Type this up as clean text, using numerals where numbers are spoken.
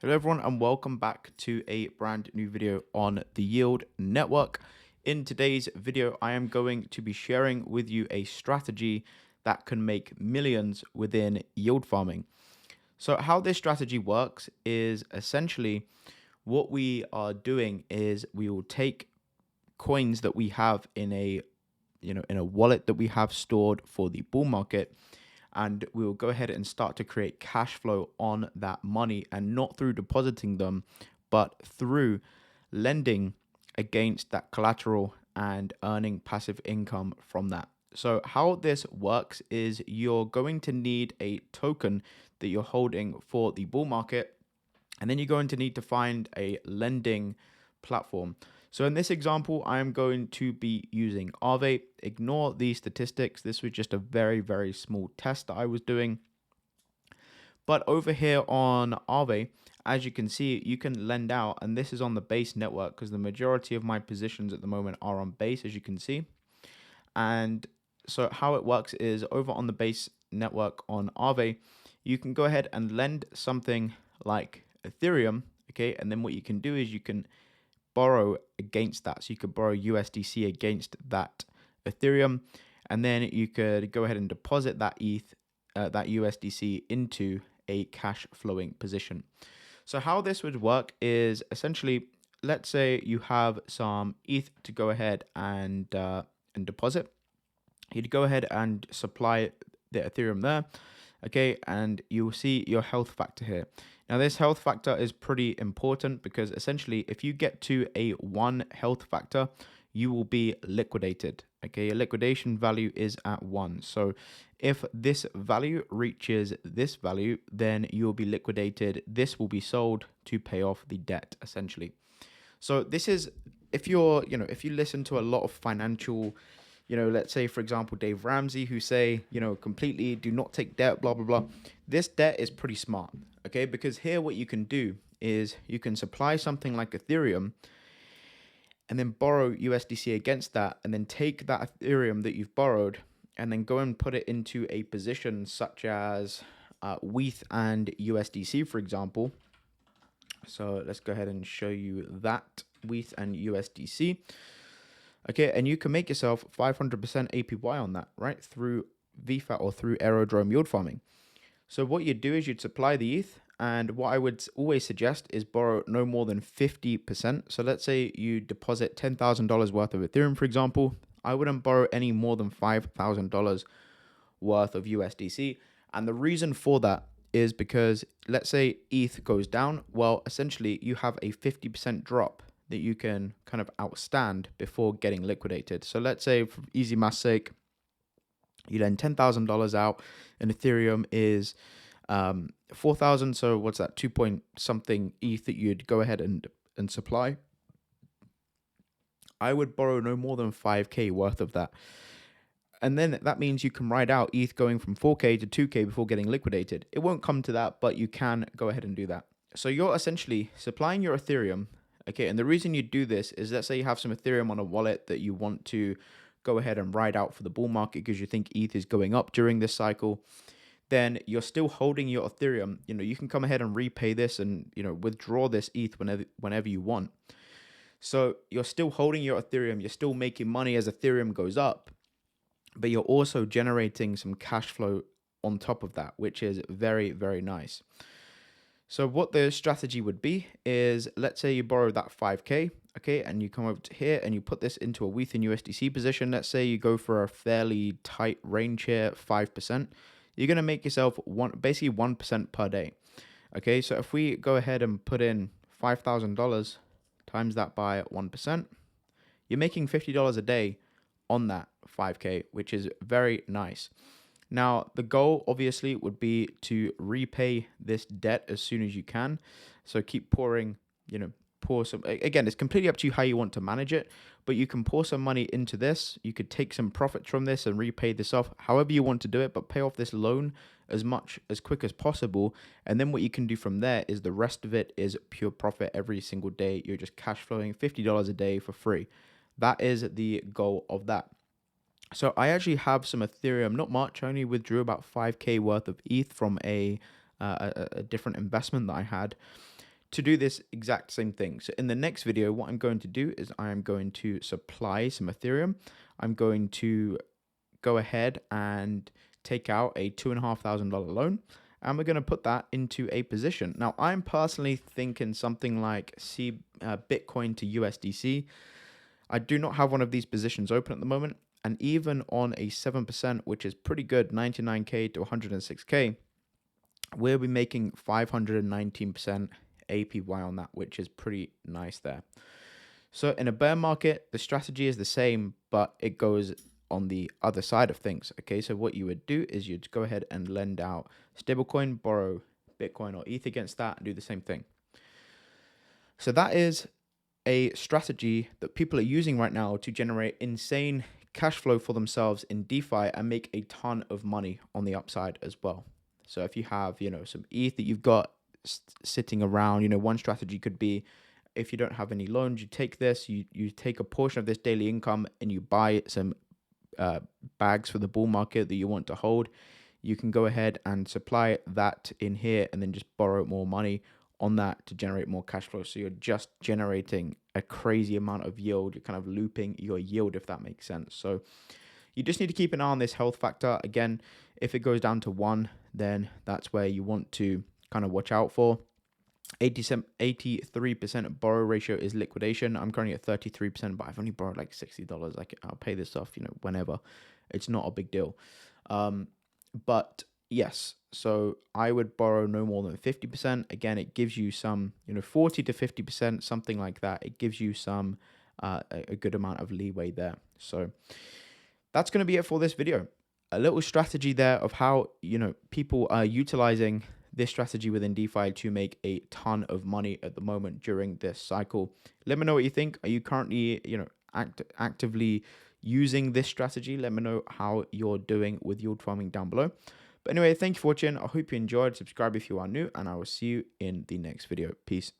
Hello everyone and welcome back to a brand new video on the Yield Network. In today's video, I am going to be sharing with you a strategy that can make millions within yield farming. So how this strategy works is essentially what we are doing is we will take coins that we have in a in a wallet that we have stored for the bull market, and we will go ahead and start to create cash flow on that money, and not through depositing them, but through lending against that collateral and earning passive income from that. So how this works is you're going to need a token that you're holding for the bull market, and then you're going to need to find a lending platform. So in this example, I am going to be using Aave. Ignore these statistics. This was just a very, very small test that I was doing. But over here on Aave, as you can see, you can lend out, and this is on the base network because the majority of my positions at the moment are on base, as you can see. And so how it works is over on the base network on Aave, you can go ahead and lend something like Ethereum, okay? And then what you can do is you can borrow against that. So you could borrow USDC against that Ethereum, and then you could go ahead and deposit that that USDC into a cash flowing position. So how this would work is essentially, let's say you have some ETH to go ahead and deposit. You'd go ahead and supply the Ethereum there, okay, and you'll see your health factor here. Now this health factor is pretty important because essentially if you get to a 1 health factor, you will be liquidated, okay? Your liquidation value is at 1. So if this value reaches this value, then you'll be liquidated. This will be sold to pay off the debt essentially. So this is, if if you listen to a lot of financial, let's say, for example, Dave Ramsey, who say, completely do not take debt, blah, blah, blah. This debt is pretty smart, okay? Because here what you can do is you can supply something like Ethereum and then borrow USDC against that, and then take that Ethereum that you've borrowed and then go and put it into a position such as WETH and USDC, for example. So let's go ahead and show you that WETH and USDC. Okay, and you can make yourself 500% APY on that, right? Through VFAT or through Aerodrome yield farming. So what you'd do is you'd supply the ETH, and what I would always suggest is borrow no more than 50%. So let's say you deposit $10,000 worth of Ethereum, for example. I wouldn't borrow any more than $5,000 worth of USDC. And the reason for that is because let's say ETH goes down, well, essentially you have a 50% drop that you can kind of outstand before getting liquidated. So let's say, for easy math's sake, you lend $10,000 out, and Ethereum is 4,000. So what's that? 2 point something ETH that you'd go ahead and supply. I would borrow no more than 5K worth of that. And then that means you can ride out ETH going from 4K to 2K before getting liquidated. It won't come to that, but you can go ahead and do that. So you're essentially supplying your Ethereum. Okay, and the reason you do this is, let's say you have some Ethereum on a wallet that you want to go ahead and ride out for the bull market because you think ETH is going up during this cycle. Then you're still holding your Ethereum. You can come ahead and repay this and withdraw this ETH whenever you want. So you're still holding your Ethereum. You're still making money as Ethereum goes up, but you're also generating some cash flow on top of that, which is very, very nice. So what the strategy would be is, let's say you borrow that 5K, okay, and you come over to here and you put this into a WETH and USDC position. Let's say you go for a fairly tight range here, 5%. You're going to make yourself basically 1% per day. Okay, so if we go ahead and put in $5,000 times that by 1%, you're making $50 a day on that 5K, which is very nice. Now, the goal obviously would be to repay this debt as soon as you can. So keep pouring, pour some, again, it's completely up to you how you want to manage it, but you can pour some money into this. You could take some profits from this and repay this off however you want to do it, but pay off this loan as quick as possible. And then what you can do from there is the rest of it is pure profit every single day. You're just cash flowing $50 a day for free. That is the goal of that. So I actually have some Ethereum, not much. I only withdrew about 5K worth of ETH from a different investment that I had. to do this exact same thing. So in the next video, what I'm going to do is I am going to supply some Ethereum. I'm going to go ahead and take out a $2,500 loan, and we're going to put that into a position. Now, I'm personally thinking something like Bitcoin to USDC. I do not have one of these positions open at the moment, and even on a 7%, which is pretty good, 99K to 106K, we'll be making 519% APY on that, which is pretty nice there. So in a bear market, the strategy is the same, but it goes on the other side of things. Okay, so what you would do is you'd go ahead and lend out stablecoin, borrow Bitcoin or ETH against that, and do the same thing. So that is a strategy that people are using right now to generate insane cash flow for themselves in DeFi and make a ton of money on the upside as well. So if you have, some ETH that you've got sitting around, one strategy could be, if you don't have any loans, you take this, you take a portion of this daily income and you buy some bags for the bull market that you want to hold. You can go ahead and supply that in here and then just borrow more money on that to generate more cash flow. So you're just generating a crazy amount of yield. You're kind of looping your yield, if that makes sense. So you just need to keep an eye on this health factor. Again, if it goes down to 1, then that's where you want to kind of watch out for. 83% borrow ratio is liquidation. I'm currently at 33%, but I've only borrowed like $60. I'll pay this off, whenever. It's not a big deal. But yes, so I would borrow no more than 50%. Again, it gives you some, 40 to 50%, something like that. It gives you some a good amount of leeway there. So that's going to be it for this video. A little strategy there of how, people are utilizing this strategy within DeFi to make a ton of money at the moment during this cycle. Let me know what you think. Are you currently, actively using this strategy? Let me know how you're doing with yield farming down below. But anyway, thank you for watching. I hope you enjoyed. Subscribe if you are new, and I will see you in the next video. Peace.